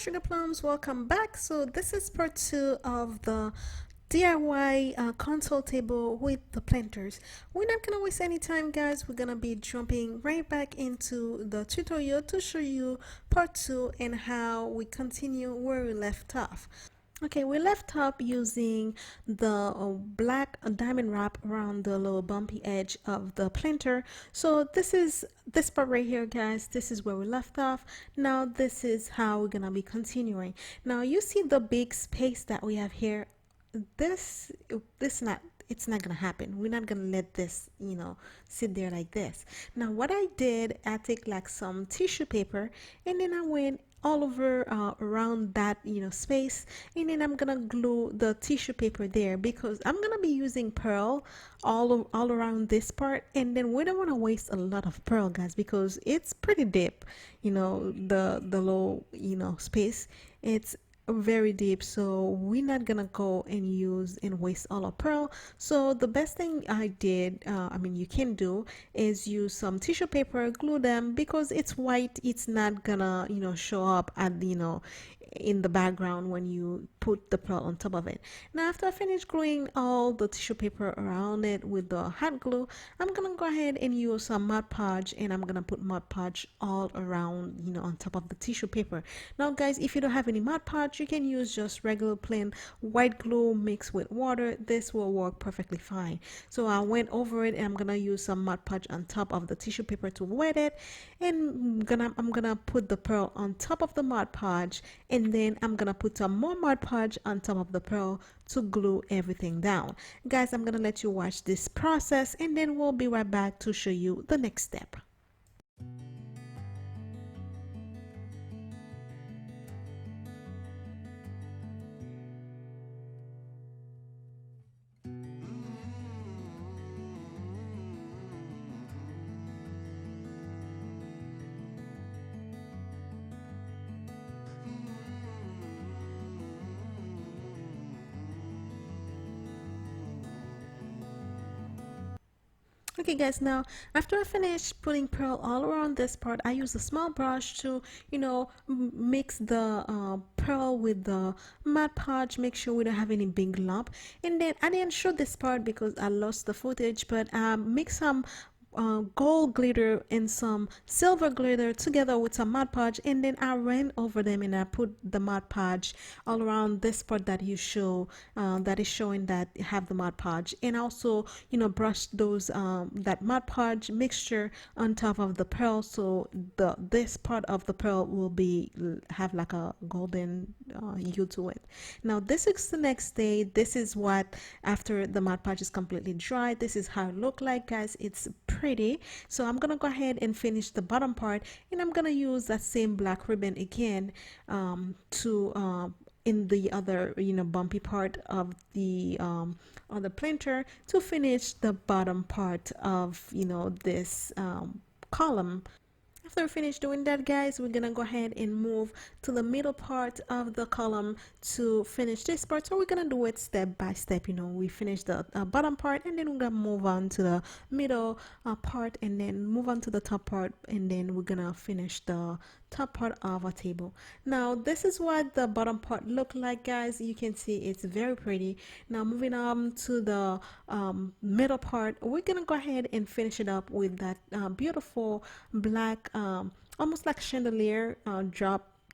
sugar plums, welcome back. So this is part 2 of the DIY console table with the planters. We're not gonna waste any time, guys. We're gonna be jumping right back into the tutorial to show you part 2 and how we continue where we left off. Okay, we left off using the black diamond wrap around the little bumpy edge of the planter. So this part right here, guys. This is where we left off. Now this is how we're gonna be continuing. Now you see the big space that we have here. This not it's not gonna happen. We're not gonna let this, sit there like this. Now what I did, I take like some tissue paper and then I went all over around that space, and then I'm gonna glue the tissue paper there because I'm gonna be using pearl all around this part, and then we don't want to waste a lot of pearl, guys, because it's pretty deep, the low space, it's very deep, so we're not gonna go and use and waste all our pearl. So the best thing I did, you can do, is use some tissue paper, glue them, because it's white, it's not gonna show up at in the background when you put the pearl on top of it. Now after I finish gluing all the tissue paper around it with the hot glue, I'm gonna go ahead and use some Mod Podge, and I'm gonna put Mod Podge all around on top of the tissue paper. Now guys, if you don't have any Mod Podge, you can use just regular plain white glue mixed with water. This will work perfectly fine. So I went over it, and I'm gonna use some Mod Podge on top of the tissue paper to wet it, and I'm gonna put the pearl on top of the Mod Podge, and then I'm gonna put some more Mod Podge on top of the pearl to glue everything down. Guys, I'm gonna let you watch this process, and then we'll be right back to show you the next step. Okay guys, now after I finish putting pearl all around this part, I use a small brush to mix the pearl with the Mod Podge, make sure we don't have any big lump. And then I didn't show this part because I lost the footage, but mix some gold glitter and some silver glitter together with some Mod Podge, and then I ran over them and I put the Mod Podge all around this part that you show, that is showing that you have the Mod Podge, and also brushed those that Mod Podge mixture on top of the pearl, so this part of the pearl will be have like a golden hue to it. Now this is the next day. This is what, after the Mod Podge is completely dry, this is how it look like, guys. It's pretty. So I'm gonna go ahead and finish the bottom part, and I'm gonna use that same black ribbon again to in the other bumpy part of the planter to finish the bottom part of this column. After we finish doing that, guys, we're gonna go ahead and move to the middle part of the column to finish this part. So we're gonna do it step by step. We finish the bottom part, and then we're gonna move on to the middle part, and then move on to the top part, and then we're gonna finish the top part of our table. Now this is what the bottom part look like, guys. You can see it's very pretty. Now moving on to the middle part, we're gonna go ahead and finish it up with that beautiful black almost like chandelier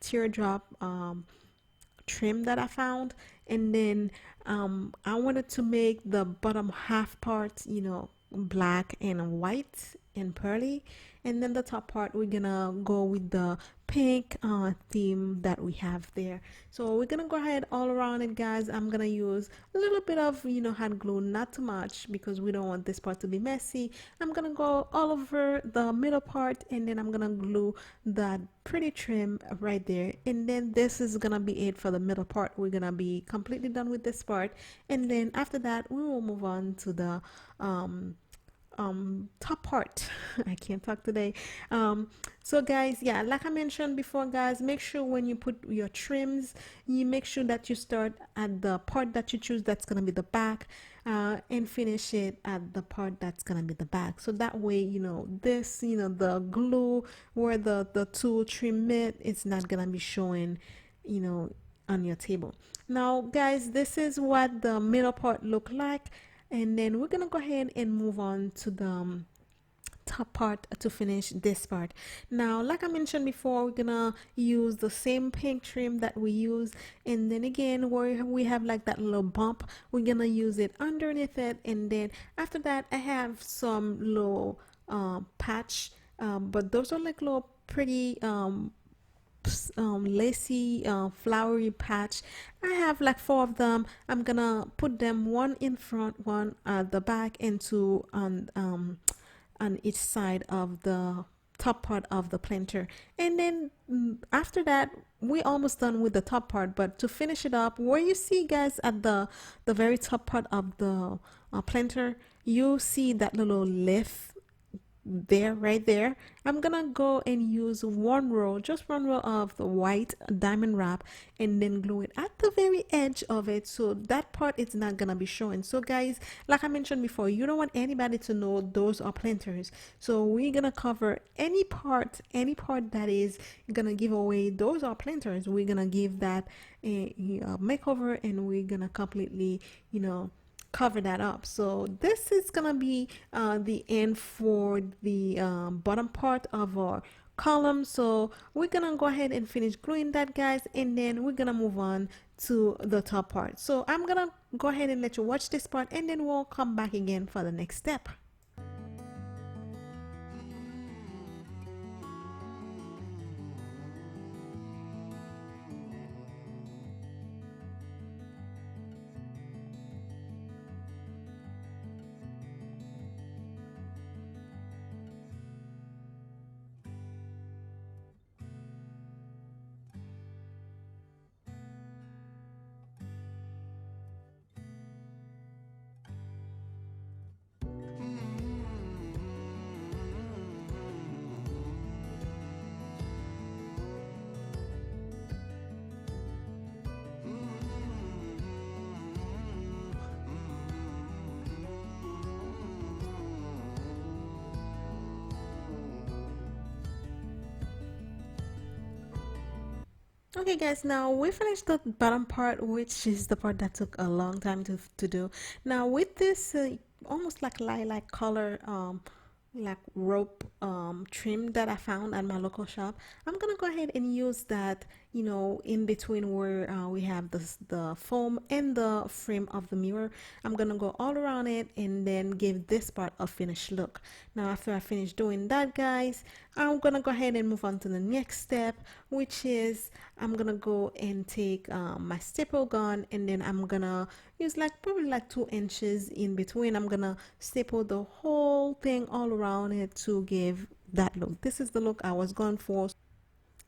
teardrop trim that I found. And then I wanted to make the bottom half part black and white and pearly, and then the top part we're gonna go with the pink theme that we have there. So we're gonna go ahead all around it, guys. I'm gonna use a little bit of hot glue, not too much, because we don't want this part to be messy. I'm gonna go all over the middle part, and then I'm gonna glue that pretty trim right there, and then this is gonna be it for the middle part. We're gonna be completely done with this part, and then after that we will move on to the top part. I can't talk today. So guys, yeah, like I mentioned before, guys, make sure when you put your trims, you make sure that you start at the part that you choose that's gonna be the back, and finish it at the part that's gonna be the back. So that way, the glue where the tool trim it, it's not gonna be showing on your table. Now guys, this is what the middle part look like, and then we're gonna go ahead and move on to the top part to finish this part. Now like I mentioned before, we're gonna use the same pink trim that we use, and then again where we have like that little bump, we're gonna use it underneath it, and then after that I have some little patch, but those are like little pretty lacy flowery patch. I have like four of them. I'm gonna put them one in front, one at the back, and two on each side of the top part of the planter. And then after that, we're almost done with the top part. But to finish it up, where you see guys at the very top part of the planter, you see that little lift there, right there. I'm gonna go and use one row, just one row of the white diamond wrap, and then glue it at the very edge of it, so that part is not gonna be showing. So guys, like I mentioned before, you don't want anybody to know those are planters, so we're gonna cover any part that is gonna give away those are planters. We're gonna give that a makeover, and we're gonna completely cover that up. So this is gonna be the end for the bottom part of our column. So we're gonna go ahead and finish gluing that guys, and then we're gonna move on to the top part. So I'm gonna go ahead and let you watch this part, and then we'll come back again for the next step. Okay guys, now we finished the bottom part, which is the part that took a long time to do. Now with this almost like lilac color like rope trim that I found at my local shop, I'm gonna go ahead and use that, in between where we have the foam and the frame of the mirror. I'm gonna go all around it and then give this part a finished look. Now after I finish doing that guys, I'm gonna go ahead and move on to the next step, which is I'm gonna go and take my staple gun, and then I'm gonna use like probably like 2 inches in between. I'm gonna staple the whole thing all around it to give that look. This is the look I was going for.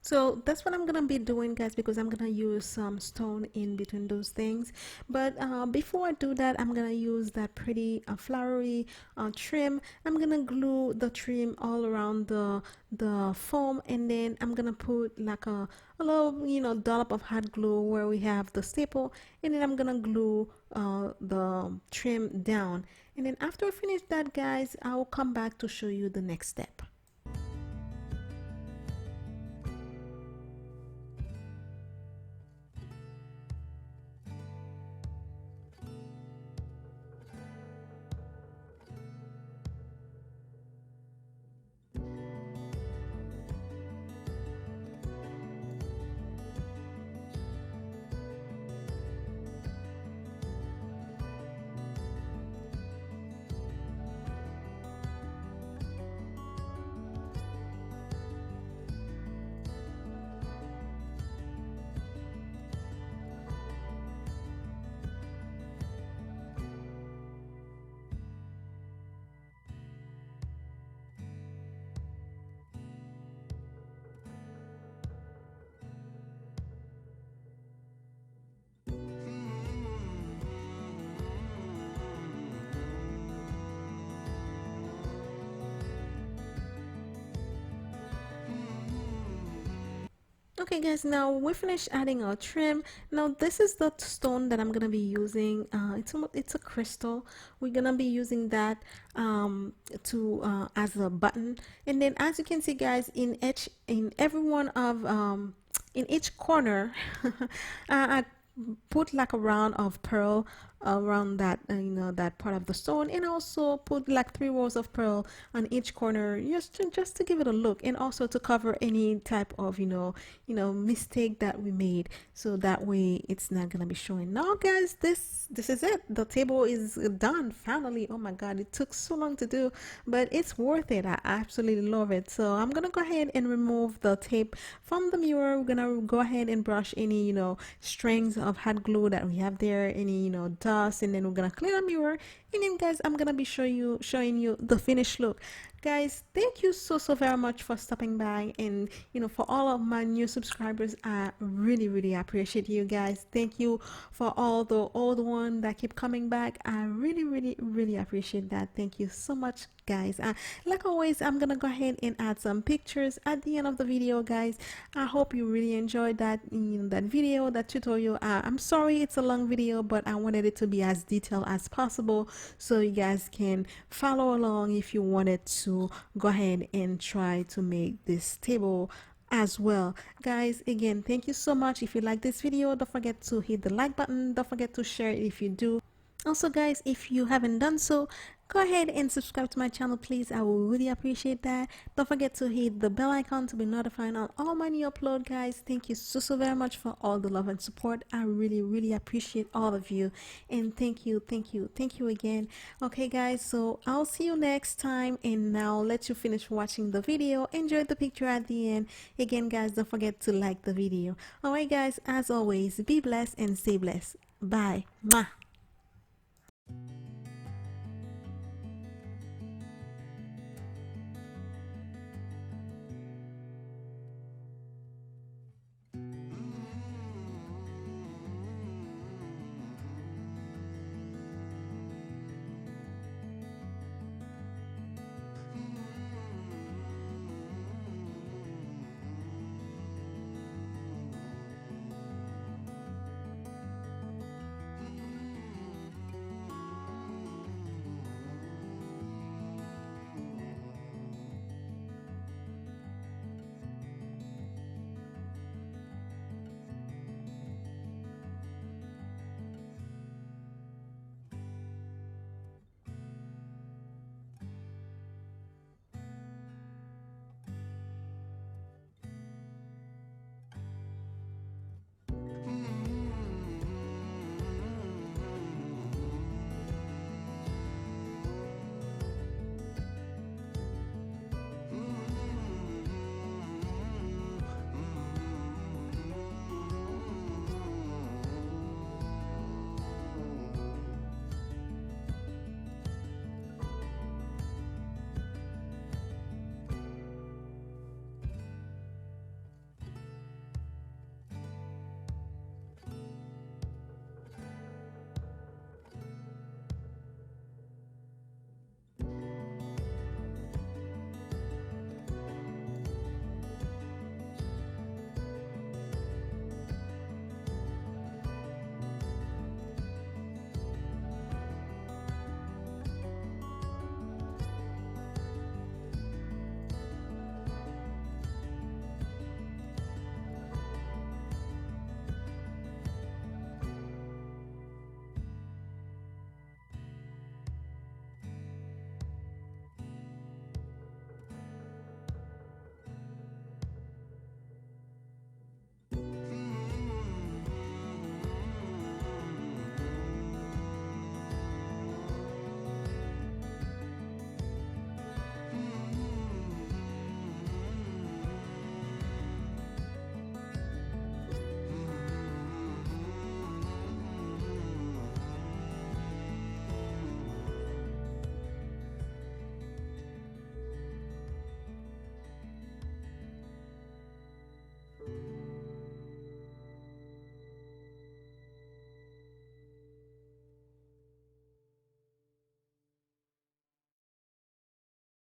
So that's what I'm gonna be doing guys, because I'm gonna use some stone in between those things. But before I do that, I'm gonna use that pretty flowery trim. I'm gonna glue the trim all around the foam, and then I'm gonna put like a little dollop of hot glue where we have the staple, and then I'm gonna glue the trim down. And then after I finish that guys, I will come back to show you the next step. Okay guys, now we finished adding our trim. Now this is the stone that I'm gonna be using. It's a crystal. We're gonna be using that to as a button. And then as you can see guys, in every one of in each corner I put like a round of pearl around that that part of the stone, and also put like 3 rows of pearl on each corner, just to give it a look, and also to cover any type of mistake that we made, so that way it's not gonna be showing. Now guys, this is it. The table is done finally. Oh my god, it took so long to do, but it's worth it. I absolutely love it. So I'm gonna go ahead and remove the tape from the mirror. We're gonna go ahead and brush any strings of hot glue that we have there, any dust, and then we're gonna clean the mirror, and then guys, I'm gonna be showing you the finished look. Guys, thank you so very much for stopping by, and for all of my new subscribers, I really appreciate you guys. Thank you for all the old one that keep coming back. I really appreciate that. Thank you so much, guys. Like always, I'm gonna go ahead and add some pictures at the end of the video, guys. I hope you really enjoyed that that video, that tutorial. I'm sorry it's a long video, but I wanted it to be as detailed as possible, so you guys can follow along if you wanted to go ahead and try to make this table as well. Guys, again, thank you so much. If you like this video, don't forget to hit the like button. Don't forget to share it if you do. Also guys, if you haven't done so, go ahead and subscribe to my channel, please. I will really appreciate that. Don't forget to hit the bell icon to be notified on all my new upload, guys. Thank you so very much for all the love and support. I really appreciate all of you, and thank you again. Okay guys, so I'll see you next time, and now let you finish watching the video. Enjoy the picture at the end. Again guys, don't forget to like the video. Alright guys, as always, be blessed and stay blessed. Bye. Mwah.